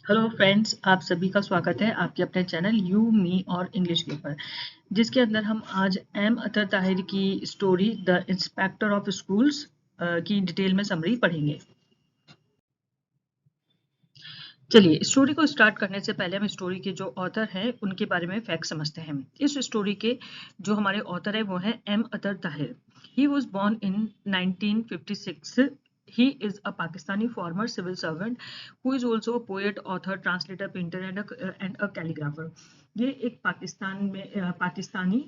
Hello friends, आप सभी का स्वागत है आपके अपने चैनल यू मी और इंग्लिश के ऊपर, जिसके अंदर हम आज एम अतर ताहिर की story the inspector of schools की डिटेल में समरी पढ़ेंगे। चलिए, स्टोरी को स्टार्ट करने से पहले हम स्टोरी के जो ऑथर हैं उनके बारे में फैक्ट समझते हैं। इस स्टोरी के जो हमारे ऑथर है वो हैं M Athar Tahir. He was born in 1956। He is a Pakistani former civil servant who is also a poet, author, translator, painter and a calligrapher. ये एक पाकिस्तानी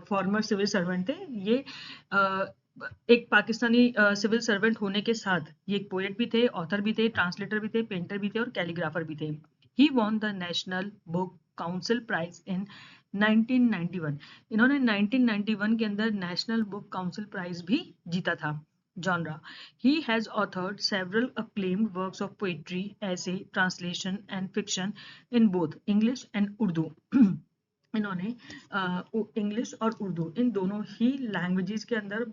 फॉर्मर सिविल सर्वेंट थे। ये एक पाकिस्तानी सिविल सर्वेंट होने के साथ ये एक पोएट भी थे, ऑथर भी थे, ट्रांसलेटर भी थे, पेंटर भी थे और कैलीग्राफर भी थे। He won the National Book Council Prize in 1991। इन्होंने 1991 के अंदर नेशनल बुक काउंसिल प्राइज भी जीता था। Genre. He has authored several acclaimed works of poetry, essay, translation and fiction in both English and Urdu. इन्होंने English और उर्दू इन दोनों ही languages के अंदर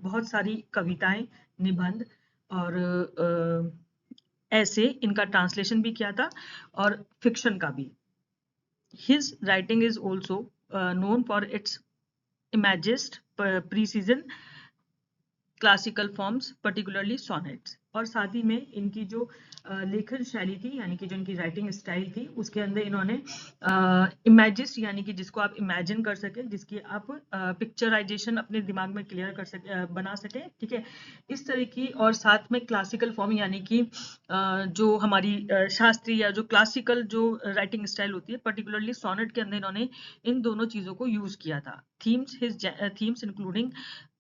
बहुत सारी कविताएं, निबंध और ऐसे इनका ट्रांसलेशन भी किया था और फिक्शन का भी। His writing is also known for its imagist, precision, classical forms, particularly sonnets. और साथ ही में इनकी जो लेखन शैली थी, यानी कि जो इनकी राइटिंग स्टाइल थी, उसके अंदर इन्होंने इमेजेस, यानी कि जिसको आप इमेजिन कर सके, जिसकी आप पिक्चराइजेशन अपने दिमाग में क्लियर कर सके, बना सके, ठीक है, इस तरह की। और साथ में क्लासिकल फॉर्म, यानी कि जो हमारी शास्त्रीय या जो क्लासिकल जो राइटिंग स्टाइल होती है, पर्टिकुलरली सोनेट के अंदर इन्होंने इन दोनों चीजों को यूज किया था। Themes including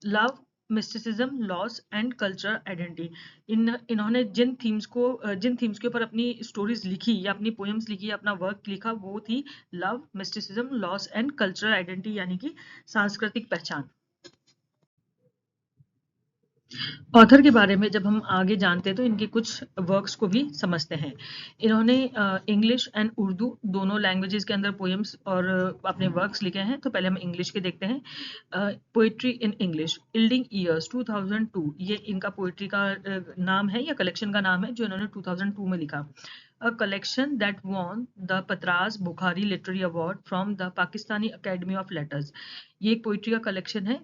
love, mysticism, loss and cultural identity. इन्होंने जिन थीम्स के ऊपर अपनी स्टोरीज लिखी या अपनी पोएम्स लिखी या अपना वर्क लिखा, वो थी love, mysticism, loss and cultural identity, यानी कि सांस्कृतिक पहचान। ऑथर के बारे में जब हम आगे जानते हैं तो इनके कुछ वर्क्स को भी समझते हैं। इन्होंने इंग्लिश एंड उर्दू दोनों लैंग्वेजेस के अंदर पोएम्स और अपने वर्क्स लिखे हैं। तो पहले हम इंग्लिश के देखते हैं। Poetry in English, yielding years 2002, ये इनका पोइट्री का नाम है या कलेक्शन का नाम है जो इन्होंने 2002 में लिखा। A collection that won the Patras Bukhari Literary Award from the Pakistani Academy of Letters. ये एक पोइट्री का कलेक्शन है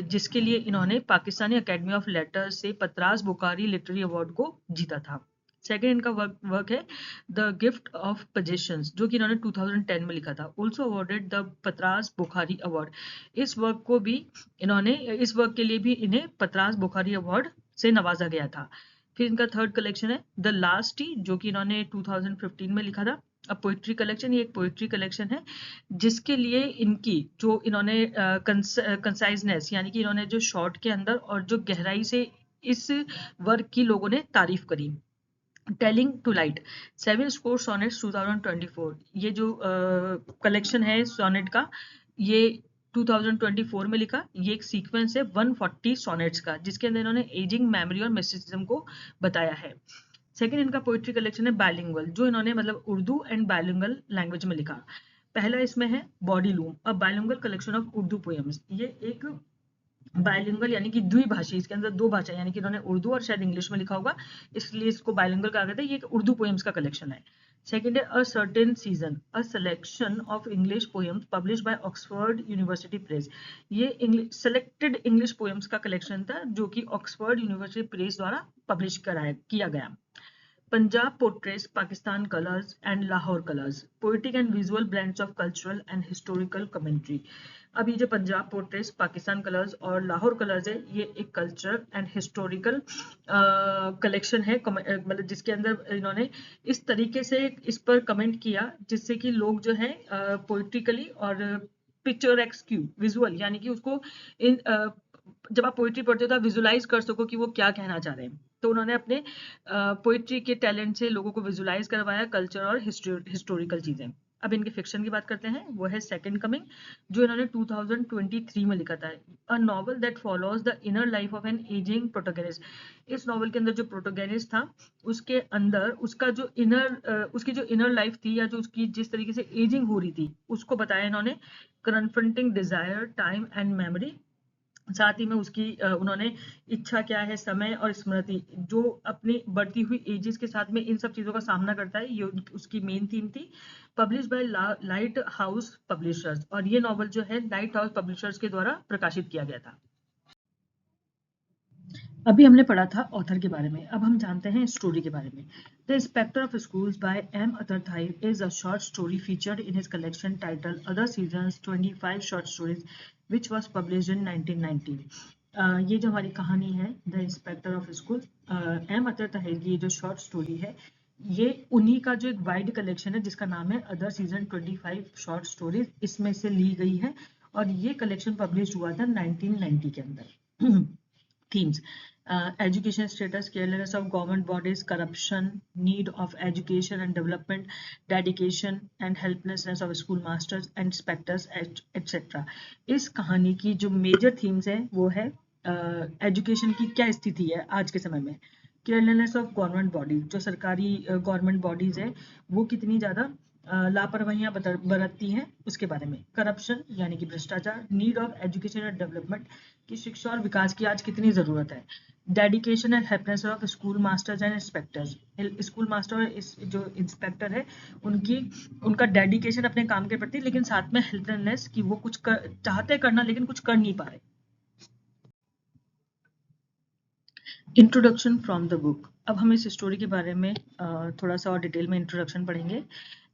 जिसके लिए इन्होंने पाकिस्तानी अकेडमी ऑफ लेटर्स से पतरास बुखारी लिटरेरी अवार्ड को जीता था। सेकेंड इनका वर्क है द गिफ्ट ऑफ पोजेशंस, जो कि इन्होंने 2010 में लिखा था। Also awarded the Patras Bukhari award. इस वर्क के लिए भी इन्हें पतरास बुखारी अवार्ड से नवाजा गया था। फिर इनका थर्ड कलेक्शन है द लास्ट टी, जो कि इन्होंने 2015 में लिखा था। अब पोइट्री कलेक्शन, ये एक पोइट्री कलेक्शन है जिसके लिए इनकी जो इन्होंने कंसाइजनेस, यानी कि इन्होंने जो शॉर्ट के अंदर और जो गहराई से इस वर्क की लोगों ने तारीफ करी। Telling to light, 7 score sonnets 2024। ये जो कलेक्शन है सोनेट का, ये 2024 में लिखा। ये एक सीक्वेंस है 140 सोनेट्स का, जिसके अंदर इन्होंने एजिंग, मेमोरी और मिस्टिसिज्म को बताया है। सेकेंड इनका पोइट्री कलेक्शन है बायलिंगुअल, जो इन्होंने मतलब उर्दू एंड बायलिंगुअल लैंग्वेज में लिखा। पहला इसमें है body loom, a bilingual collection of Urdu poems. ये एक बायलिंगुअल यानी कि द्विभाषी, इसके अंदर दो भाषा, यानी कि इन्होंने उर्दू और शायद इंग्लिश में लिखा होगा, इसलिए इसको बायलिंगुअल कहा गया था। ये एक उर्दू पोएम्स का कलेक्शन है। सेकेंड है a certain season, a selection of English poems publish by Oxford university press. ये सेलेक्टेड इंग्लिश पोएम्स का कलेक्शन था जो कि ऑक्सफोर्ड यूनिवर्सिटी प्रेस द्वारा पब्लिश किया गया। Punjab portrays Pakistan colors and Lahore colors, poetic and visual blends of cultural and historical commentary. अब ये जो पंजाब पोर्ट्रेस, पाकिस्तान कलर्स और लाहौर कलर्स है, ये एक कल्चरल एंड हिस्टोरिकल कलेक्शन है, मतलब जिसके अंदर इन्होंने इस तरीके से इस पर कमेंट किया जिससे कि लोग जो है पोइट्रिकली और पिक्चरेस्क्यू विजुअल, यानी कि उसको इन जब आप पोइट्री पढ़ते हो तो आप विजुलाइज कर सको कि वो क्या कहना चाह रहे हैं। तो उन्होंने अपने पोइट्री के टैलेंट से लोगों को विजुलाइज करवाया कल्चर और हिस्टोरिकल चीजें। अब इनके फिक्शन की बात करते हैं, वो है सेकंड कमिंग, जो इन्होंने 2023 में लिखा था। A novel that follows the inner life of an ageing protagonist. इस नॉवल के अंदर जो प्रोटोगनिस्ट था, उसके अंदर उसकी जो इनर लाइफ थी या जो उसकी जिस तरीके से एजिंग हो रही थी, उसको बताया इन्होंने। Confronting desire, time and memory, साथ ही में उसकी उन्होंने इच्छा क्या है, समय और स्मृति जो अपनी बढ़ती हुई एजेस के साथ में इन सब चीज़ों का सामना करता है, ये उसकी मेन थीम थी। Publish by light house publishers, और ये नॉवल जो है लाइट हाउस पब्लिशर्स के द्वारा प्रकाशित किया गया था। अभी हमने पढ़ा था ऑथर के बारे में, अब हम जानते हैं स्टोरी के बारे में। The inspector of schools by M Athar Tahir is a short story featured in his collection titled Other Seasons 25 short stories which was published in 1990। ये जो हमारी कहानी है the inspector of school, M Athar Tahir की जो शॉर्ट स्टोरी है, ये उन्हीं का जो एक वाइड कलेक्शन है जिसका नाम है अदर सीजन 25 शॉर्ट स्टोरीज, इसमें से ली गई है और ये कलेक्शन पब्लिश हुआ था 1990 के अंदर। themes: education status, carelessness of government bodies, corruption, need of education and development, dedication and helplessness of school masters and inspectors, etc. इस कहानी की जो मेजर थीम्स है वो है एजुकेशन की क्या स्थिति है आज के समय में, केयरलेसनेस ऑफ गवर्नमेंट बॉडीज, जो सरकारी गवर्नमेंट बॉडीज है वो कितनी ज़्यादा लापरवाहियां बरतती हैं उसके बारे में, करप्शन यानी कि भ्रष्टाचार, need of education and development की शिक्षा और विकास की आज कितनी ज़रूरत है, dedication and helpness of school masters and inspectors, school master और जो इंस्पेक्टर है उनका डेडिकेशन अपने काम के प्रति, लेकिन साथ में हेल्पलेसनेस कि वो कुछ चाहते करना लेकिन कुछ कर नहीं पा रहे। Introduction from the book. अब हम इस स्टोरी के बारे में थोड़ा सा और डिटेल में इंट्रोडक्शन पढ़ेंगे।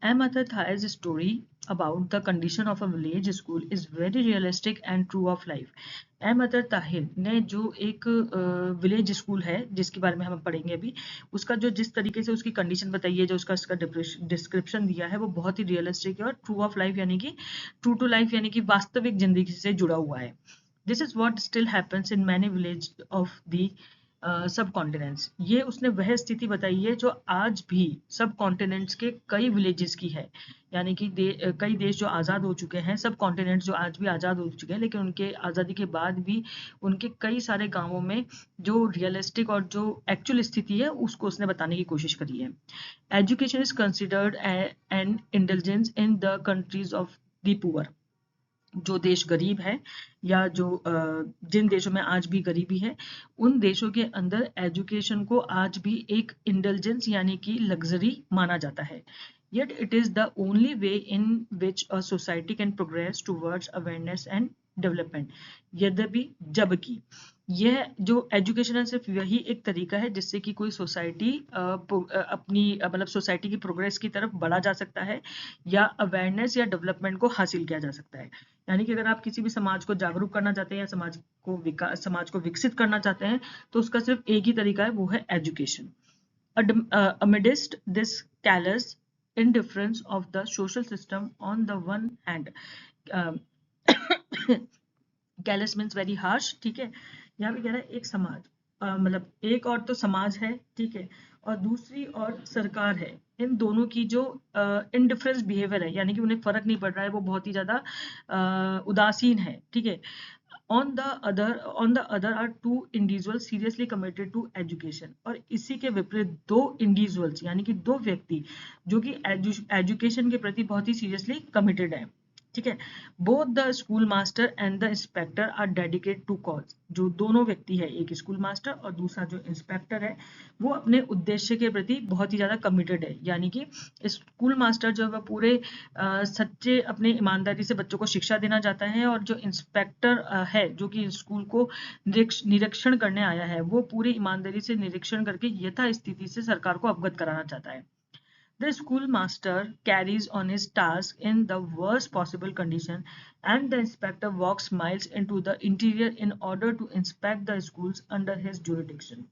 M Athar Tahir's story about the condition of a village school is very realistic and true of life. M Athar Tahir ने जो एक विलेज स्कूल है जिसके बारे में हम पढ़ेंगे अभी, उसका जो जिस तरीके से उसकी कंडीशन बताई है, जो उसका डिस्क्रिप्शन दिया है, वो बहुत ही रियलिस्टिक है और ट्रू ऑफ लाइफ यानी कि ट्रू टू लाइफ यानी कि वास्तविक जिंदगी से जुड़ा हुआ है। This is what still happens in many village of the सब कॉन्टिनेंट्स। ये उसने वह स्थिति बताई है जो आज भी सब कॉन्टिनेंट्स के कई विलेजेस की है, यानी कि कई देश जो आज़ाद हो चुके हैं, सब कॉन्टिनेंट्स जो आज भी आज़ाद हो चुके हैं, लेकिन उनके आज़ादी के बाद भी उनके कई सारे गांवों में जो रियलिस्टिक और जो एक्चुअल स्थिति है उसको उसने बताने की कोशिश करी है। Education is considered an intelligence in the countries of the poor. जो देश गरीब है या जो जिन देशों में आज भी गरीबी है, उन देशों के अंदर एजुकेशन को आज भी एक इंटेलिजेंस यानी कि लग्जरी माना जाता है। Yet it is the only way in which a society can progress towards awareness and development। यद्यपि जबकि यह जो एजुकेशन है सिर्फ यही एक तरीका है जिससे कि कोई सोसाइटी अपनी मतलब सोसाइटी की प्रोग्रेस की तरफ बढ़ा जा सकता है या अवेयरनेस या डेवलपमेंट को हासिल किया जा सकता है। यानी कि अगर आप किसी भी समाज को जागरूक करना चाहते हैं या समाज को विकसित करना चाहते हैं तो उसका सिर्फ एक ही तरीका है, वो है education. Amidst this callous indifference of the social system on the one hand, callous means very harsh, ठीक है। यहाँ पे कह रहा है एक समाज, मतलब एक और तो समाज है, ठीक है, और दूसरी और सरकार है। इन दोनों की जो इनडिफरेंस बिहेवियर है, यानी कि उन्हें फर्क नहीं पड़ रहा है, वो बहुत ही ज्यादा उदासीन है, ठीक है। on the other are two individuals seriously committed to education। और इसी के विपरीत दो इंडिविजुअल्स यानी कि दो व्यक्ति जो कि एजुकेशन के प्रति बहुत ही सीरियसली कमिटेड है, ठीक है। Both the school master and the inspector are dedicate to cause. जो दोनों व्यक्ति है, एक स्कूल मास्टर और दूसरा जो इंस्पेक्टर है, वो अपने उद्देश्य के प्रति बहुत ही ज्यादा कमिटेड है। यानी कि स्कूल मास्टर जो है पूरे सच्चे अपने ईमानदारी से बच्चों को शिक्षा देना चाहता है, और जो इंस्पेक्टर है जो कि स्कूल को निरीक्षण करने आया है, वो पूरी ईमानदारी से निरीक्षण करके यथा स्थिति से सरकार को अवगत कराना चाहता है। The schoolmaster carries on his task in the worst possible condition, and the inspector walks miles into the interior in order to inspect the schools under his jurisdiction।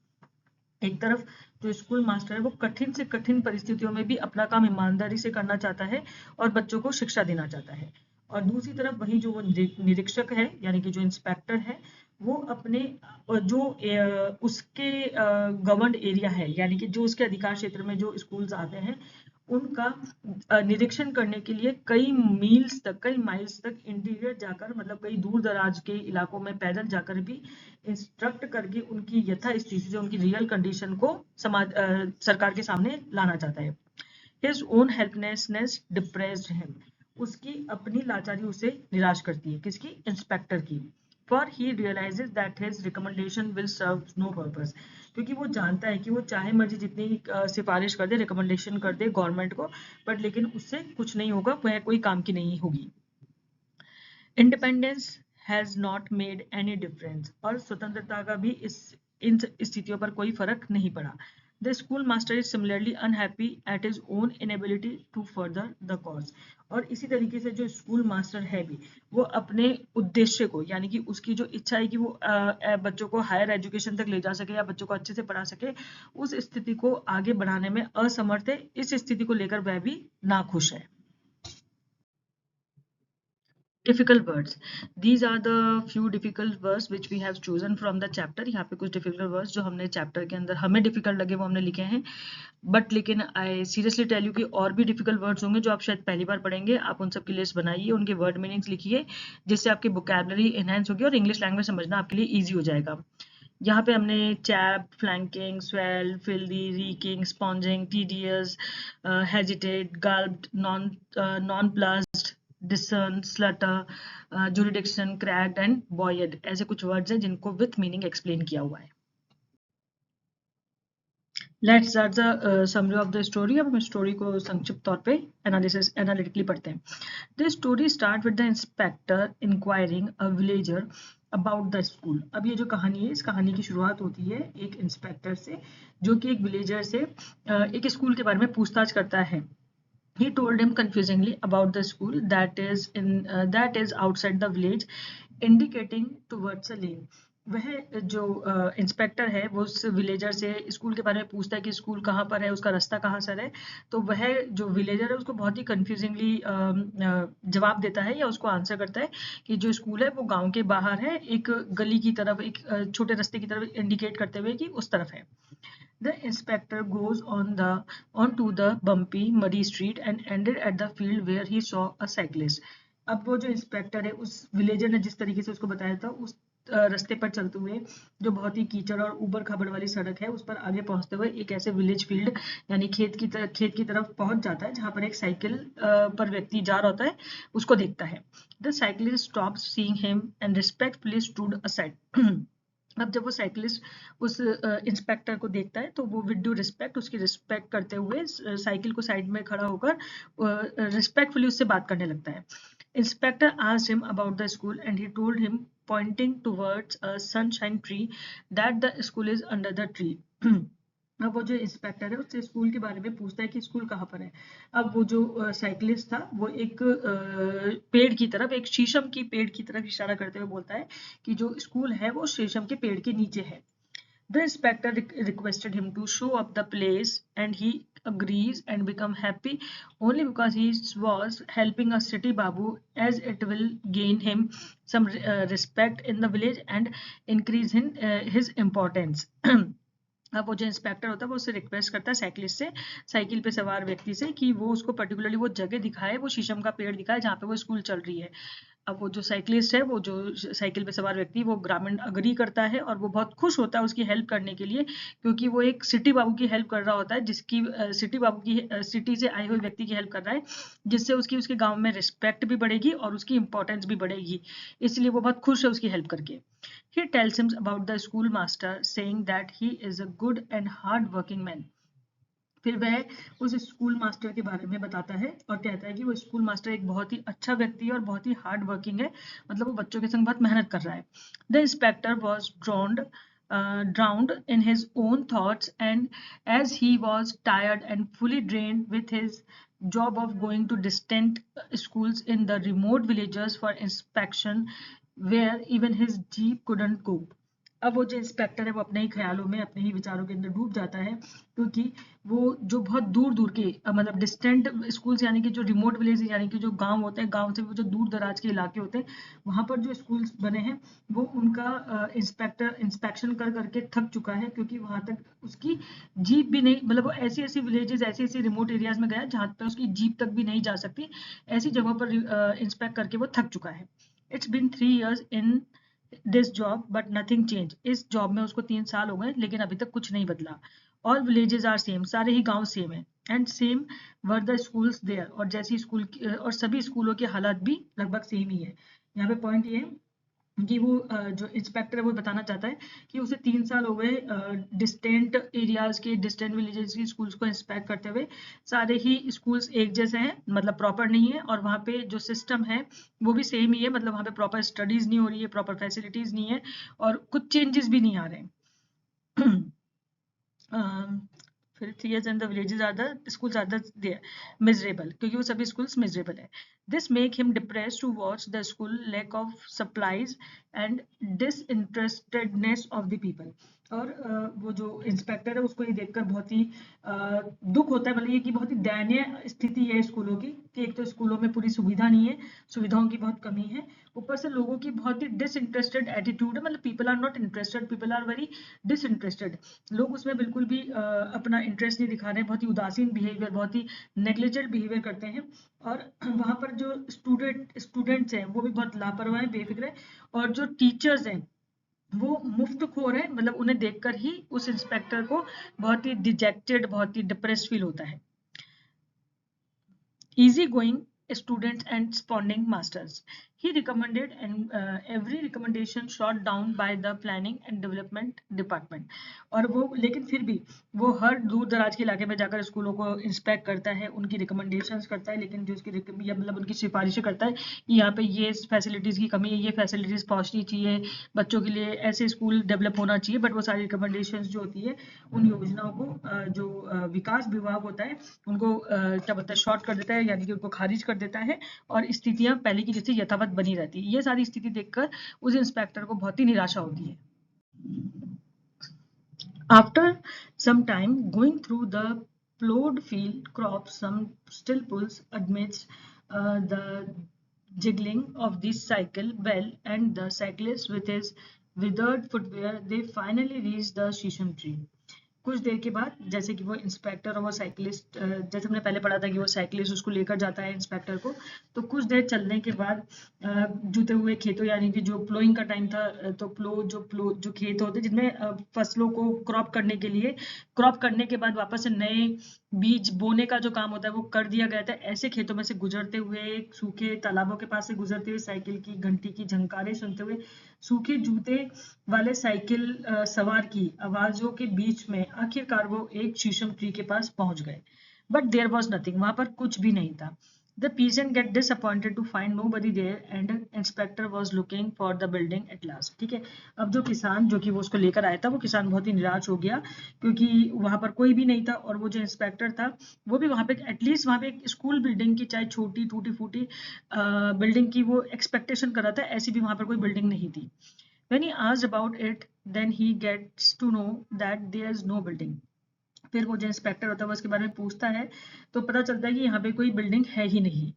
एक तरफ जो स्कूल मास्टर है वो कठिन से कठिन परिस्थितियों में भी अपना काम ईमानदारी से करना चाहता है और बच्चों को शिक्षा देना चाहता है, और दूसरी तरफ वही जो वो निरीक्षक है यानी कि जो इंस्पेक्टर है, वो अपने जो उसके गवर्नड एरिया है यानी कि जो उसके अधिकार क्षेत्र में जो स्कूल्स आते हैं, उनका निरीक्षण करने के लिए कई माइल्स तक इंटीरियर जाकर, मतलब कई दूर दराज के इलाकों में पैदल जाकर भी इंस्ट्रक्ट करके उनकी यथा स्थिति से उनकी रियल कंडीशन को सरकार के सामने लाना चाहता है। His own helplessness depressed him। उसकी अपनी लाचारी उसे निराश करती है, किसकी? इंस्पेक्टर की। For he realises that his recommendation will serve no purpose, क्योंकि वो जानता है कि वो चाहे मर्जी जितनी सिफारिश कर दे, रिकमेंडेशन कर दे गवर्नमेंट को, बट लेकिन उससे कुछ नहीं होगा, वह कोई काम की नहीं होगी। Independence has not made any difference, और स्वतंत्रता का भी इन स्थितियों पर कोई फर्क नहीं पड़ा। The school master is similarly unhappy at his own inability to further the cause, और इसी तरीके से जो स्कूल मास्टर है भी, वो अपने उद्देश्य को, यानी कि उसकी जो इच्छा है कि वो बच्चों को हायर एजुकेशन तक ले जा सके या बच्चों को अच्छे से पढ़ा सके, उस स्थिति को आगे बढ़ाने में असमर्थ है। इस स्थिति को लेकर वह भी नाखुश है। Difficult words. These are the few difficult words which we have chosen from the chapter. यहाँ पे कुछ difficult words जो हमने chapter के अंदर हमें difficult लगे वो हमने लिखे हैं, बट लेकिन आई सीरियसली टेल यू कि और भी डिफिकल्ट वर्ड्स होंगे जो आप शायद पहली बार पढ़ेंगे। आप उन सब की लिस्ट बनाइए, उनके वर्ड मीनिंग्स लिखिए, जिससे आपकी वोकैबुलरी एनहेंस होगी और इंग्लिश लैंग्वेज समझना आपके लिए ईजी हो जाएगा। यहाँ पे हमने chap, flanking, swell, filthy, reeking, sponging, tedious, hesitate, gulped, nonplussed, डिसन, slaughter, jurisdiction, cracked and boiled, ऐसे कुछ वर्ड्स हैं जिनको विथ मीनिंग एक्सप्लेन किया हुआ है। Let's start the summary of the story. अब हम स्टोरी को संक्षिप्त तौर पे एनालिटिकली पढ़ते हैं। The story start with the inspector enquiring a villager about the school. अब ये जो कहानी है, इस कहानी की शुरुआत होती है एक इंस्पेक्टर से, जो कि एक विलेजर से एक स्कूल के बारे में पूछताछ करता है। He told him confusingly about the school that is outside the village, indicating towards a lane. वह जो इंस्पेक्टर है वो उस विलेजर से स्कूल के बारे में पूछता है कि स्कूल कहाँ पर है, उसका रास्ता कहाँ से है। तो वह जो विलेजर है उसको बहुत ही कंफ्यूजिंगली जवाब देता है या उसको आंसर करता है कि जो स्कूल है वो गांव के बाहर है, एक गली की तरफ, एक छोटे रास्ते की तरफ इंडिकेट करते हुए कि उस तरफ है। The inspector goes onto the bumpy, muddy street and ended at the field where he saw a cyclist. अब वो जो इंस्पेक्टर है, उस विलेजर ने जिस तरीके से उसको बताया था, उस रास्ते पर चलते हुए जो बहुत ही कीचड़ और ऊबड़ खाबड़ वाली सड़क है, उस पर आगे पहुंचते हुए एक ऐसे विलेज फील्ड यानी खेत की तरफ पहुंच जाता है, जहां पर एक साइकिल पर व्यक्ति जा रहा होता है, उसको देखता है। The cyclist stops seeing him and respectfully stood aside. अब जब वो साइकिलिस्ट उस इंस्पेक्टर को देखता है, तो वो विद ड्यू रिस्पेक्ट, उसकी रिस्पेक्ट करते हुए साइकिल को साइड में खड़ा होकर रिस्पेक्टफुली उससे बात करने लगता है। Inspector asked him about the school and he told him pointing towards a sunshine tree that the school is under the tree. अब वो जो इंस्पेक्टर है उससे स्कूल के बारे में पूछता है कि स्कूल कहाँ पर है। अब वो जो साइकिलिस्ट था वो एक पेड़ की तरफ, एक शीशम की पेड़ की तरफ इशारा करते हुए बोलता है कि जो स्कूल है वो शीशम के पेड़ के नीचे है। The inspector requested him to show up the place and he agrees and become happy only because he was helping a city babu, as it will gain him some respect in the village and increase his importance. अब वो जो inspector होता है वो उससे request करता है cyclist से, साइकिल पे सवार व्यक्ति से, कि वो उसको पर्टिकुलरली वो जगह दिखाए, वो शीशम का पेड़ दिखाए जहाँ पे वो स्कूल चल रही है। अब वो जो साइकिलिस्ट है, वो जो साइकिल पे सवार व्यक्ति, वो ग्रामीण अग्री करता है और वो बहुत खुश होता है उसकी हेल्प करने के लिए, क्योंकि वो एक सिटी बाबू की हेल्प कर रहा होता है, जिसकी सिटी बाबू की सिटी से आए हुए व्यक्ति की हेल्प कर रहा है, जिससे उसके गाँव में रिस्पेक्ट भी बढ़ेगी और उसकी इंपॉर्टेंस भी बढ़ेगी, इसलिए वो बहुत खुश है उसकी हेल्प करके। He tells him about the schoolmaster, saying that he is a good and hard-working man. फिर वह उस स्कूल मास्टर के बारे में बताता है और कहता है कि वो स्कूल मास्टर एक बहुत ही अच्छा व्यक्ति है और बहुत ही हार्ड वर्किंग है, मतलब वो बच्चों के संग बहुत मेहनत कर रहा है। The inspector was drowned in his own thoughts, and as he was tired and fully drained with his job of going to distant schools in the remote villages for inspection, where even his jeep couldn't cope. अब वो जो inspector है वो अपने ही ख्यालों में, अपने ही विचारों के अंदर डूब जाता है, क्योंकि वो जो बहुत दूर दूर के मतलब डिस्टेंट स्कूल्स, यानी कि जो रिमोट विलेज यानी कि जो गांव होते हैं, गांव से वो जो दूर दराज के इलाके होते हैं, वहां पर जो स्कूल्स बने हैं वो उनका इंस्पेक्शन कर करके थक चुका है, क्योंकि वहां तक उसकी जीप भी नहीं, मतलब वो ऐसी ऐसी विलेजेस, ऐसी ऐसी रिमोट एरियाज में गया जहां पर उसकी जीप तक भी नहीं जा सकती, ऐसी जगहों पर इंस्पेक्ट करके वो थक चुका है। It's been 3 years in this job but nothing change. इस जॉब में उसको 3 साल हो गए लेकिन अभी तक कुछ नहीं बदला। ऑल विलेजेस आर सेम, सारे ही गांव सेम है, and same were the schools there, और जैसी स्कूल और सभी स्कूलों की हालत भी लगभग सेम ही है। यहाँ पे पॉइंट ये है कि वो जो इंस्पेक्टर है वो बताना चाहता है कि उसे 3 साल हो गए डिस्टेंट एरियाज के, डिस्टेंट विलेजेस की स्कूल्स को इंस्पेक्ट करते हुए। सारे ही स्कूल्स एक जैसे हैं, मतलब प्रॉपर नहीं है, और वहाँ पे जो सिस्टम है वो भी सेम ही है, मतलब वहाँ पे प्रॉपर स्टडीज नहीं हो रही है, प्रॉपर फैसिलिटीज नहीं है, और कुछ चेंजेस भी नहीं आ रहे हैं। फिर theirs and the villages are the schools are the miserable, क्योंकि वो सभी स्कूल्स मिजरेबल है। This make him depress to watch the school lack of supplies and disinterestedness of the people. और वो जो इंस्पेक्टर है उसको ये देखकर बहुत ही दुख होता है, मतलब ये कि बहुत ही दयनीय स्थिति है स्कूलों की, कि एक तो स्कूलों में पूरी सुविधा नहीं है, सुविधाओं की बहुत कमी है, ऊपर से लोगों की बहुत ही डिसइंटरेस्टेड एटीट्यूड है, मतलब people are not interested, people are very disinterested. लोग उसमें बिल्कुल भी अपना इंटरेस्ट नहीं दिखा रहे हैं, बहुत ही उदासीन बिहेवियर, बहुत ही नेग्लिजेंट बिहेवियर करते हैं। और वहाँ पर जो स्टूडेंट्स हैं वो भी बहुत लापरवाह हैं, बेफिक्र हैं, और जो टीचर्स हैं वो मुफ्तखोर हैं, मतलब उन्हें देखकर ही उस इंस्पेक्टर को बहुत ही डिजेक्टेड, बहुत ही डिप्रेस्ड फील होता है। Easy going students and responding masters. He recommended, and every recommendation shot down by the planning and development department. और वो लेकिन फिर भी वो हर दूर दराज के इलाके में जाकर स्कूलों को इंस्पेक्ट करता है, उनकी रिकमेंडेशंस करता है, लेकिन जो उसकी या मतलब उनकी सिफारिशें करता है कि यहाँ पे ये फैसिलिटीज़ की कमी है, ये फैसिलिटीज़ पहुँचनी चाहिए, बच्चों के लिए ऐसे स्कूल डेवलप होना चाहिए, बट वो सारी रिकमेंडेशंस जो होती है उन योजनाओं को जो विकास विभाग होता है उनको क्या बोलते हैं, शॉर्ट कर देता है, यानी कि उनको खारिज कर देता है, और स्थितियां पहले की जैसे यथावत बनी रहती है। ये सारी स्थिति देखकर उस इंस्पेक्टर को बहुत ही निराशा होती है। After some time going through the plowed field crops, some still pulls amidst the jiggling of the cycle bell and the cyclist with his withered footwear, they finally reach the shisham tree. कुछ देर के बाद, जैसे कि वो inspector और वो cyclist, जैसे हमने पहले पढ़ा था कि वो साइकिलिस्ट उसको लेकर जाता है इंस्पेक्टर को, तो कुछ देर चलने के बाद जुते हुए खेतों, यानी कि जो प्लोइंग का टाइम था, तो प्लो जो खेत होते जिनमें फसलों को क्रॉप करने के लिए, क्रॉप करने के बाद वापस से नए बीज बोने का जो काम होता है वो कर दिया गया था, ऐसे खेतों में से गुजरते हुए, सूखे तालाबों के पास से गुजरते हुए, साइकिल की घंटी की झंकारें सुनते हुए, सूखे जूते वाले साइकिल सवार की आवाजों के बीच में आखिरकार वो एक शीशम ट्री के पास पहुंच गए। बट देयर वॉज नथिंग, वहां पर कुछ भी नहीं था। The peasant get disappointed to find nobody there and inspector was looking for the building at last. ठीक है, अब जो किसान जो कि वो उसको लेकर आया था, वो किसान बहुत ही निराश हो गया, क्योंकि वहां पर कोई भी नहीं था, और वो जो इंस्पेक्टर था वो भी वहां पे एटलीस्ट वहां पे एक स्कूल बिल्डिंग की, चाहे छोटी टूटी फूटी बिल्डिंग की वो एक्सपेक्टेशन कर रहा था, ऐसी भी वहां पर कोई बिल्डिंग नहीं थी। When he asked about it, then he gets to know that there is no building. फिर वो जो इंस्पेक्टर होता है वो इसके बारे में पूछता है, तो पता चलता है कि यहाँ पे कोई बिल्डिंग है ही नहीं।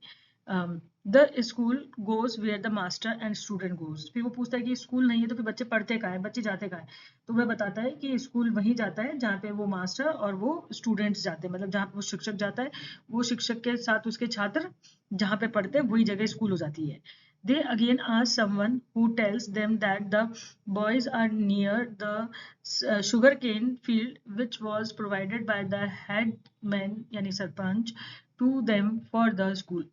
The school goes where the master and student goes. फिर वो पूछता है कि स्कूल नहीं है तो फिर बच्चे पढ़ते कहाँ हैं, बच्चे जाते कहाँ हैं, तो वह बताता है कि स्कूल वहीं जाता है जहाँ पे वो मास्टर और वो स्टूडेंट्स जाते हैं, मतलब जहाँ पे वो शिक्षक जाता है, वो शिक्षक के साथ उसके छात्र जहाँ पे पढ़ते हैं वही जगह स्कूल हो जाती है। They again ask someone who tells them that the boys are near the sugarcane field which was provided by the headman यानी sarpanch to them for the school.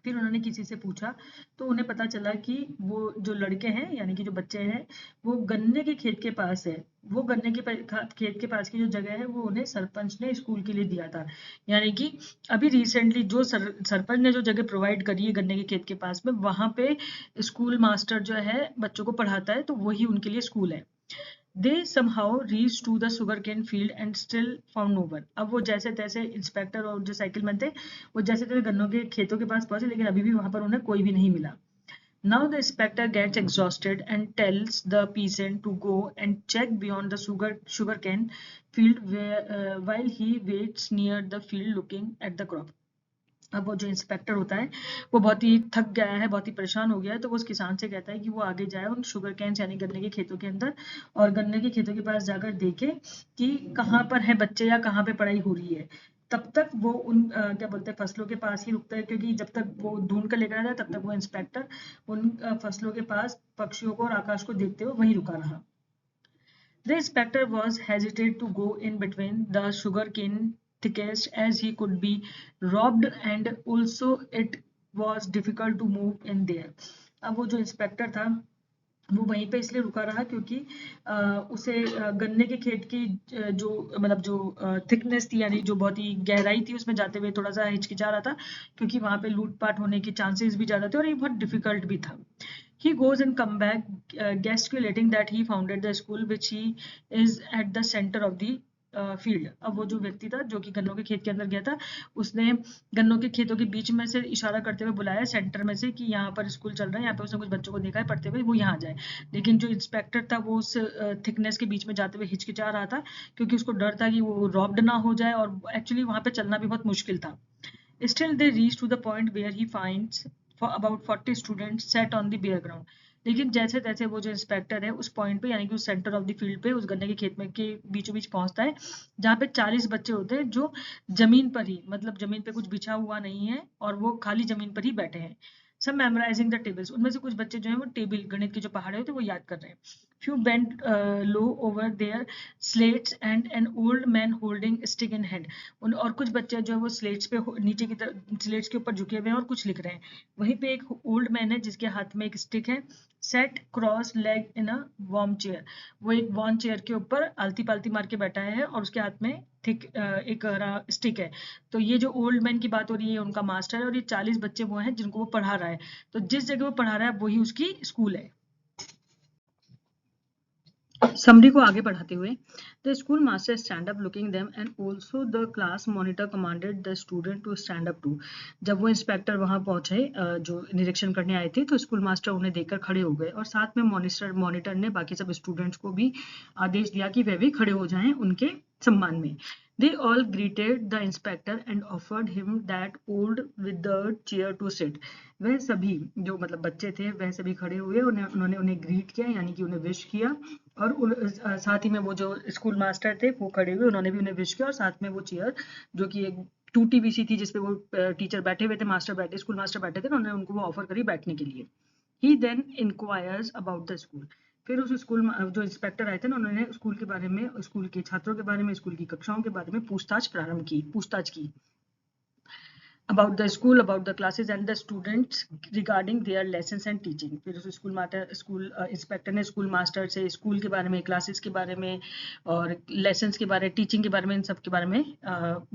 फिर उन्होंने किसी से पूछा तो उन्हें पता चला कि वो जो लड़के हैं, यानी कि जो बच्चे हैं, वो गन्ने के खेत के पास है, वो गन्ने के खेत के पास की जो जगह है वो उन्हें सरपंच ने स्कूल के लिए दिया था। यानी कि अभी रिसेंटली जो सरपंच ने जो जगह प्रोवाइड करी है गन्ने के खेत के पास में, वहां पे स्कूल मास्टर जो है बच्चों को पढ़ाता है, तो वही उनके लिए स्कूल है। They somehow reached to the sugarcane field and still found no one. अब वो जैसे तैसे इंस्पेक्टर और जो साइकिलमैन थे वो जैसे तैसे गन्नों के खेतों के पास पहुंचे, लेकिन अभी भी वहां पर उन्हें कोई भी नहीं मिला। Now the inspector gets exhausted and tells the peasant to go and check beyond the sugarcane field while he waits near the field looking at the crop. अब वो जो इंस्पेक्टर होता है वो बहुत ही थक गया है, बहुत ही परेशान हो गया है, तो वो उस किसान से कहता है कि वो आगे जाए उन शुगर कैन्स यानी गन्ने के खेतों के अंदर, और गन्ने के खेतों के पास जाकर देखे कि कहाँ पर है बच्चे या कहाँ पे पढ़ाई हो रही है। तब तक वो उन क्या बोलते हैं फसलों के पास ही रुकता है, क्योंकि जब तक वो ढूंढ कर लेकर आता है तब तक वो इंस्पेक्टर उन फसलों के पास पक्षियों को और आकाश को देखते हुए वहीं रुका रहा। The inspector was hesitant to go in between the sugarcane thickets as he could be robbed and also it was difficult to move in there. अब वो जो इंस्पेक्टर था वो वहीं पे इसलिए रुका रहा क्योंकि उसे गन्ने के खेत की जो मतलब जो थिकनेस थी, यानी जो बहुत ही गहराई थी, उसमें जाते हुए थोड़ा सा हिचकिचा रहा था क्योंकि वहां पे लूटपाट होने के चांसेस भी ज्यादा थे और ये बहुत डिफिकल्ट भी था. He goes and come back, gesticulating that he founded the school which he is at the center of the field. अब वो जो व्यक्ति था जो कि गन्नों के खेत के अंदर गया था, उसने गन्नों के खेतों के बीच में से इशारा करते हुए बुलाया सेंटर में से कि यहाँ पर स्कूल चल रहा है, यहाँ पे उसने कुछ बच्चों को देखा है पढ़ते हुए, वो यहाँ जाए. लेकिन जो इंस्पेक्टर था वो उस थिकनेस के बीच में जाते हुए हिचकिचा रहा था क्योंकि उसको डर था कि वो रॉब्ड ना हो जाए और एक्चुअली वहां पे चलना भी बहुत मुश्किल था. Still, they reach to the point where he finds for about 40 students sat on the bare ground. लेकिन जैसे तैसे वो जो इंस्पेक्टर है उस पॉइंट पे, यानी कि उस सेंटर ऑफ द फील्ड पे, उस गन्ने के खेत में के बीचों बीच पहुंचता है जहाँ पे 40 बच्चे होते हैं जो जमीन पर ही, मतलब जमीन पे कुछ बिछा हुआ नहीं है और वो खाली जमीन पर ही बैठे हैं. सब मेमोराइजिंग द टेबल्स. उनमें से कुछ बच्चे जो हैं वो टेबल, गणित के जो पहाड़े होते हैं वो याद कर रहे हैं. Few bent low over their slates and an old man holding stick in hand. और कुछ बच्चे जो है वो स्लेट्स पे नीचे की तरफ स्लेट्स के ऊपर झुके हुए हैं और कुछ लिख रहे हैं. वहीं पे एक ओल्ड मैन है जिसके हाथ में एक स्टिक है. Set cross leg in a warm chair. वो एक वार्म चेयर के ऊपर आलती पालती मार के बैठा है और उसके हाथ में ठीक एक स्टिक है. तो ये जो ओल्ड मैन की बात हो रही है उनका मास्टर है और ये 40 बच्चे वो हैं जिनको वो पढ़ा रहा है. तो जिस जगह वो पढ़ा रहा है वही उसकी स्कूल है. समरी को आगे बढ़ाते हुए, the school master stand up looking them and also the class monitor commanded the student to stand up too. जब वो इंस्पेक्टर वहां पहुंचे जो निरीक्षण करने आए थे, तो स्कूल मास्टर उन्हें देखकर खड़े हो गए और साथ में मॉनिटर ने बाकी सब स्टूडेंट्स को भी आदेश दिया कि वे भी खड़े हो जाएं उनके सम्मान में. They all greeted the inspector and offered him that old withered chair to sit. वह सभी जो मतलब बच्चे थे वह सभी खड़े हुए, उन्होंने उन्हें ग्रीट किया यानी कि उन्हें विश किया और साथ ही में वो जो स्कूल मास्टर थे वो खड़े हुए, उन्होंने भी उन्हें विश किया और साथ में वो चेयर जो कि एक टूटी हुई सी थी जिसपे वो टीचर बैठे हुए थे, स्कूल मास्टर बैठे थे, उन्होंने उनको वो ऑफर करी बैठने के लिए. He then inquires about the school. फिर उस स्कूल जो इंस्पेक्टर आए थे ना, उन्होंने स्कूल के बारे में, स्कूल के छात्रों के बारे में, स्कूल की कक्षाओं के बारे में पूछताछ की. About the school, about the classes and the students regarding their lessons and teaching. फिर उस स्कूल इंस्पेक्टर ने स्कूल मास्टर से स्कूल के बारे में, क्लासेस के बारे में और लेसन्स के बारे, टीचिंग के बारे में, इन सब के बारे में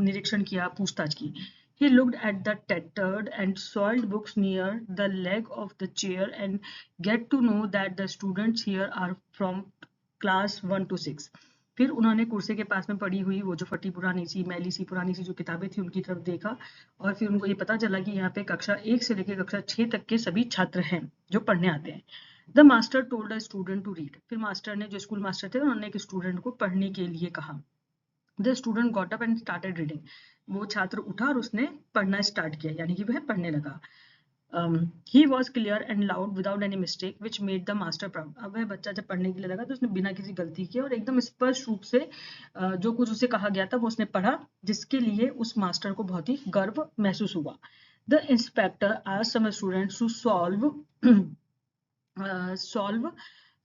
निरीक्षण किया, पूछताछ की. He looked at the tattered and soiled books near the leg of the chair and get to know that the students here are from class 1 to 6. फिर उन्होंने कुर्सी के पास में पड़ी हुई वो जो फटी पुरानी सी, मैली सी, पुरानी सी जो किताबें थी उनकी तरफ देखा और फिर उनको ये पता चला कि यहाँ पे कक्षा 1 से लेकर कक्षा 6 तक के सभी छात्र हैं जो पढ़ने आते हैं. The master told a student to read. फिर मास्टर ने, जो स्कूल मास्टर थे, उन्होंने एक स्टूडेंट को पढ़ने के लिए कहा. The student got up and started reading. वो छात्र उठा और उसने पढ़ना स्टार्ट किया, यानी कि वह पढ़ने लगा. He was clear and loud without any mistake, which made the master proud. अब वह बच्चा जब पढ़ने के लिए लगा तो उसने बिना किसी गलती के और एकदम स्पष्ट रूप से जो कुछ उसे कहा गया था वो उसने पढ़ा, जिसके लिए उस मास्टर को बहुत ही गर्व महसूस हुआ. The inspector asked some students to solve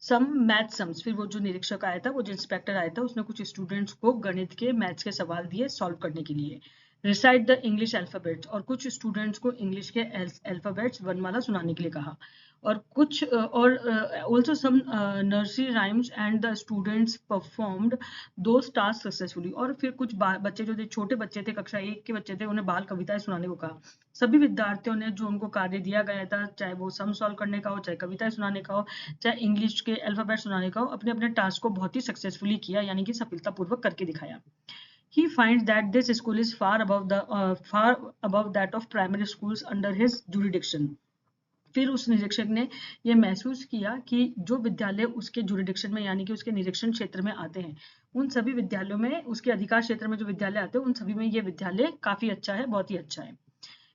some math sums. फिर वो जो निरीक्षक आया था, वो जो इंस्पेक्टर आया था, उसने कुछ स्टूडेंट्स को गणित के मैथ्स के सवाल दिए सॉल्व करने के लिए. Recite the English alphabets. और कुछ स्टूडेंट्स को इंग्लिश के अल्फाबेट्स, वर्णमाला सुनाने के लिए कहा. और कुछ और also some nursery rhymes and the students performed those task successfully. और फिर कुछ बच्चे जो थे, छोटे बच्चे थे, कक्षा 1 के बच्चे थे, उन्हें बाल कविताएं सुनाने को कहा. सभी विद्यार्थियों ने जो उनको कार्य दिया गया था, चाहे वो सम सॉल्व करने का हो, चाहे कविताएं सुनाने का हो, चाहे इंग्लिश के अल्फाबेट सुनाने का हो, अपने अपने टास्क को बहुत ही सक्सेसफुली किया, यानी कि सफलतापूर्वक करके दिखाया. He finds that this school is far above that of primary schools under his jurisdiction. फिर उस निरीक्षक ने यह महसूस किया कि जो विद्यालय उसके जुरिडिक्शन में, यानी कि उसके निरीक्षण क्षेत्र में आते हैं, उन सभी विद्यालयों में, उसके अधिकार क्षेत्र में जो विद्यालय आते हैं उन सभी में ये विद्यालय काफी अच्छा है, बहुत ही अच्छा है,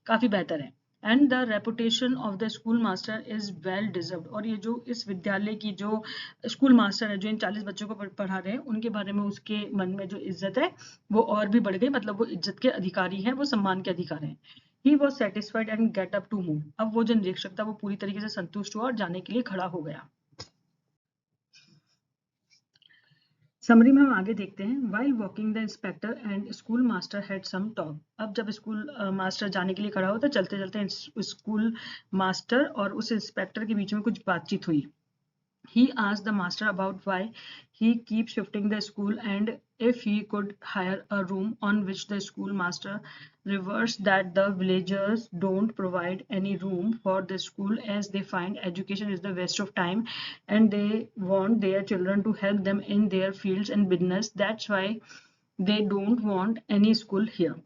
काफी बेहतर है. And the reputation of the school master is well deserved. और ये जो इस विद्यालय की जो स्कूल मास्टर है, जो इन 40 बच्चों को पढ़ा रहे हैं, उनके बारे में उसके मन में जो इज्जत है वो और भी बढ़ गई. मतलब वो इज्जत के अधिकारी हैं, वो सम्मान के अधिकारी हैं. He was satisfied and get up to move. अब वो जो निरीक्षक था वो पूरी तरीके से संतुष्ट हुआ और जाने के लिए खड़ा हो गया. समरी में हम आगे देखते हैं। While walking the inspector and school master had some talk. अब जब स्कूल मास्टर जाने के लिए खड़ा होता, चलते चलते स्कूल मास्टर और उस इंस्पेक्टर के बीच में कुछ बातचीत हुई। He asked the master about why he keeps shifting the school and if he could hire a room, on which the schoolmaster reversed that the villagers don't provide any room for the school as they find education is the waste of time and they want their children to help them in their fields and business. That's why they don't want any school here.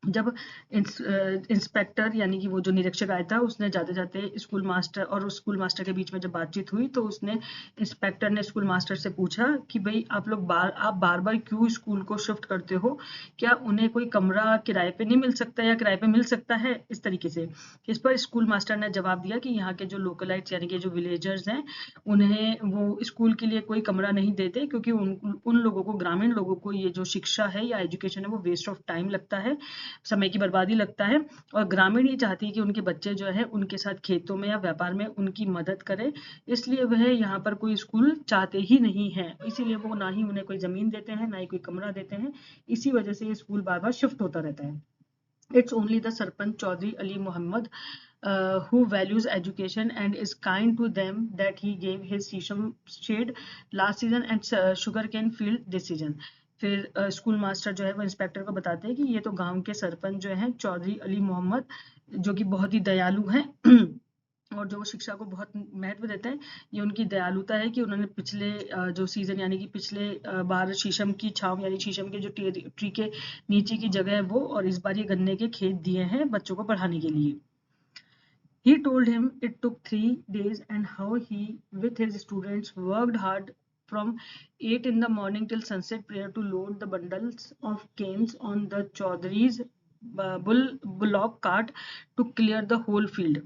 जब inspector यानी कि वो जो निरीक्षक आया था, उसने जाते जाते स्कूल मास्टर और उस स्कूल मास्टर के बीच में जब बातचीत हुई तो उसने इंस्पेक्टर ने स्कूल मास्टर से पूछा कि भाई आप बार बार क्यों स्कूल को शिफ्ट करते हो, क्या उन्हें कोई कमरा किराए पे नहीं मिल सकता या किराए पे मिल सकता है, इस तरीके से। इस पर स्कूल मास्टर ने जवाब दिया कि यहाँ के जो लोकलाइट्स यानी कि जो विलेजर्स हैं, उन्हें वो स्कूल के लिए कोई कमरा नहीं देते, क्योंकि उन लोगों को, ग्रामीण लोगों को ये जो शिक्षा है या एजुकेशन है वो वेस्ट ऑफ टाइम लगता है, समय की बर्बादी लगता है। और ग्रामीण ये चाहती है कि उनके बच्चे जो है उनके साथ खेतों में या व्यापार में उनकी मदद करें, इसलिए वह यहाँ पर कोई स्कूल चाहते ही नहीं है। इसीलिए वो ना ही उन्हें कोई जमीन देते हैं, ना ही कोई कमरा देते हैं। इसी वजह से ये स्कूल बार बार शिफ्ट होता रहता है। It's only the Sarpanch Chaudhry Ali Muhammad who values education and is kind to them that he gave his Shisham shade last season and sugarcane field this season. फिर स्कूल मास्टर जो है वो inspector को बताते हैं कि ये तो गांव के सरपंच जो हैं चौधरी अली मोहम्मद, जो कि बहुत ही दयालु हैं और जो शिक्षा को बहुत महत्व देते हैं। ये उनकी दयालुता है कि उन्होंने पिछले जो सीजन यानी कि पिछले बार शीशम की छांव यानी शीशम के जो ट्री के नीचे की जगह है वो, और इस बार ये गन्ने के खेत दिए हैं बच्चों को पढ़ाने के लिए। He told him it took 3 days and how he with his students worked hard from 8 in the morning till sunset prayer to load the bundles of canes on the Chaudhry's bullock cart to clear the whole field.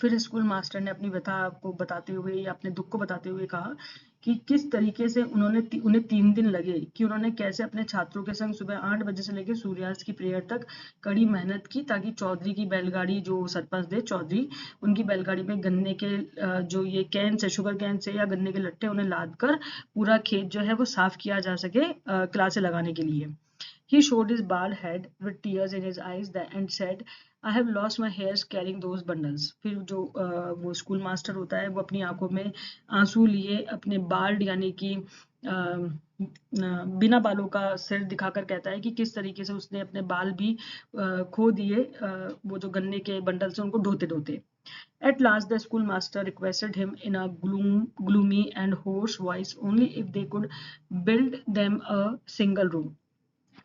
फिर school master ने अपनी व्यथा को बताते हुए या अपने दुख को बताते हुए कहा कि किस तरीके से उन्हें 3 दिन लगे, कि उन्होंने कैसे अपने छात्रों के संग सुबह 8 बजे से लेकर सूर्यास्त की प्रेयर तक कड़ी मेहनत की, ताकि चौधरी की बैलगाड़ी, जो सरपंच थे चौधरी, उनकी बैलगाड़ी में गन्ने के जो ये can say, sugar can say या गन्ने के लट्टे उन्हें लाद कर पूरा खेत जो है वो साफ किया जा सके क्लासे लगाने के लिए। He showed his bald head with tears in his eyes and said, I have lost my hairs carrying those bundles. फिर जो वो स्कूल मास्टर होता है वो अपनी आंखों में आंसू लिए अपने बाल्ड यानी कि बिना बालों का सिर दिखाकर कहता है कि किस तरीके से उसने अपने बाल भी खो दिए वो जो गन्ने के बंडल से उनको ढोते ढोते। At last the schoolmaster requested him in a gloomy and hoarse voice only if they could build them a single room.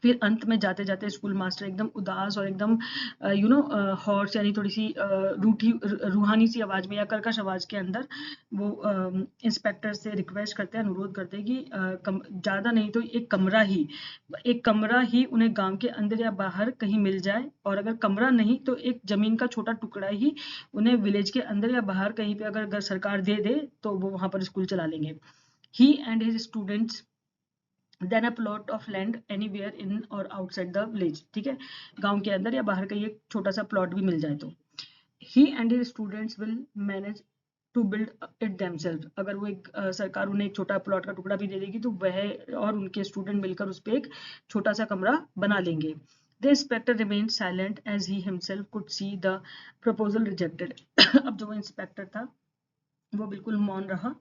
फिर अंत में जाते जाते स्कूल मास्टर एकदम उदास और एकदम हॉर्स यानी थोड़ी सी रूहानी सी आवाज में या कर्कश आवाज के अंदर वो इंस्पेक्टर से रिक्वेस्ट करते हैं, अनुरोध करते हैं कि ज्यादा नहीं तो एक कमरा ही उन्हें गांव के अंदर या बाहर कहीं मिल जाए, और अगर कमरा नहीं तो एक जमीन का छोटा टुकड़ा ही उन्हें विलेज के अंदर या बाहर कहीं पे अगर सरकार दे दे तो वो वहां पर स्कूल चला लेंगे। He and his students then a plot of land anywhere in or outside the village. ठीक है, गांव के अंदर या बाहर का एक छोटा सा प्लॉट भी मिल जाए तो he and his students will manage to build it themselves. अगर वो एक सरकार उन्हें एक छोटा प्लॉट का टुकड़ा भी दे देगी तो वह और उनके स्टूडेंट मिलकर उस पर एक छोटा सा कमरा बना लेंगे। The inspector remained silent as he himself could see the proposal rejected. अब जो इंस्पेक्टर था वो बिल्कुल मौन रहा,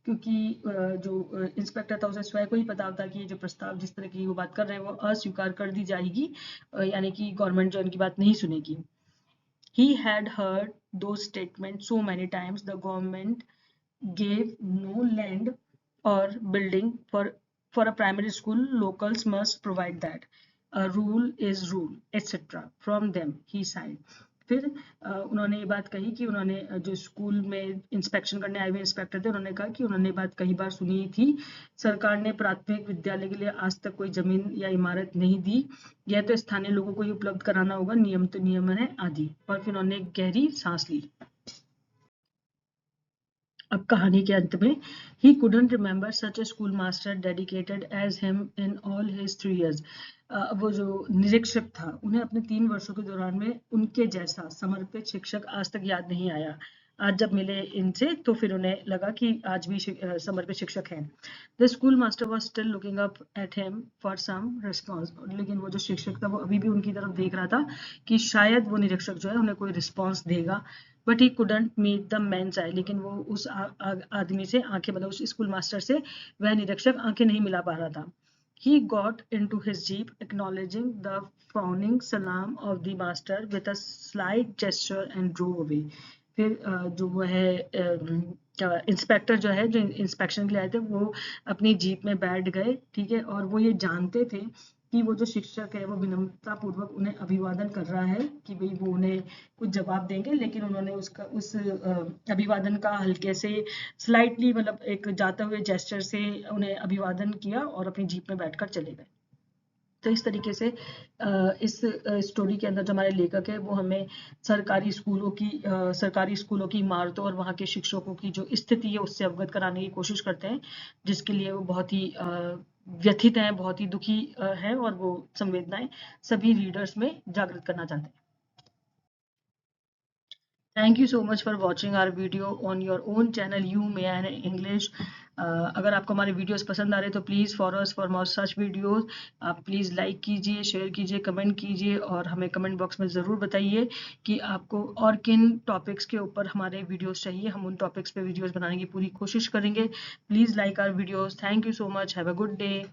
क्योंकि जो इंस्पेक्टर था उसे स्वयं को ही पता था कि ये जो प्रस्ताव जिस तरह की वो बात कर रहे हैं वो अस्वीकार कर दी जाएगी, यानी कि गवर्नमेंट जो इनकी बात नहीं सुनेगी। He had heard those statements so many times. The government gave no land or building for a primary school. Locals must provide that. A rule is rule, etc. From them, he sighed. फिर उन्होंने ये बात कही कि उन्होंने जो school में inspection करने आए हुए इंस्पेक्टर थे उन्होंने कहा कि उन्होंने बात कई बार सुनी थी, सरकार ने प्राथमिक विद्यालय के लिए आज तक कोई जमीन या इमारत नहीं दी, यह तो स्थानीय लोगों को ही उपलब्ध कराना होगा, नियम तो नियम है आदि। और फिर उन्होंने एक गहरी सांस ली। अब कहानी के अंत में he couldn't remember such a schoolmaster dedicated as him in all his 3 years. वो जो निरीक्षक था उन्हें अपने 3 वर्षों के दौरान में उनके जैसा समर्पित शिक्षक आज तक याद नहीं आया। आज जब मिले इनसे तो फिर उन्हें लगा कि आज भी समर पे शिक्षक हैं। The school master was still looking up at him for some response, लेकिन वो जो शिक्षक था वो अभी भी उनकी तरफ देख रहा था कि शायद वो निरीक्षक जो है उन्हें कोई रिस्पॉन्स देगा। But he couldn't meet the man's eye, लेकिन वो उस आदमी से आंखें, मतलब उस स्कूल मास्टर से वह निरीक्षक आंखें नहीं मिला पा रहा था। He got into his jeep, acknowledging the frowning salam of the master with a slight gesture and drove away. फिर जो वो है इंस्पेक्टर जो है, जो इंस्पेक्शन के लिए आए थे, वो अपनी जीप में बैठ गए, ठीक है, और वो ये जानते थे कि वो जो शिक्षक है वो विनम्रता पूर्वक उन्हें अभिवादन कर रहा है कि भाई वो उन्हें कुछ जवाब देंगे, लेकिन उन्होंने उसका उस अभिवादन का हल्के से स्लाइटली, मतलब एक जाते हुए जेस्चर से उन्हें अभिवादन किया और अपनी जीप में बैठकर चले गए। तो इस तरीके से इस स्टोरी के अंदर जो हमारे लेखक है वो हमें सरकारी स्कूलों की इमारतों और वहाँ के शिक्षकों की जो स्थिति है उससे अवगत कराने की कोशिश करते हैं, जिसके लिए वो बहुत ही व्यथित हैं, बहुत ही दुखी हैं, और वो संवेदनाएं सभी रीडर्स में जागृत करना चाहते हैं। Thank you so much for watching our video on your own channel You May and English. अगर आपको हमारे वीडियोस पसंद आ रहे हैं तो please follow us for more such videos. आप प्लीज़ लाइक कीजिए, शेयर कीजिए, कमेंट कीजिए, और हमें कमेंट बॉक्स में ज़रूर बताइए कि आपको और किन टॉपिक्स के ऊपर हमारे वीडियोस चाहिए। हम उन टॉपिक्स पे वीडियोस बनाने की पूरी कोशिश करेंगे। Please like our videos. Thank you so much. Have a good day.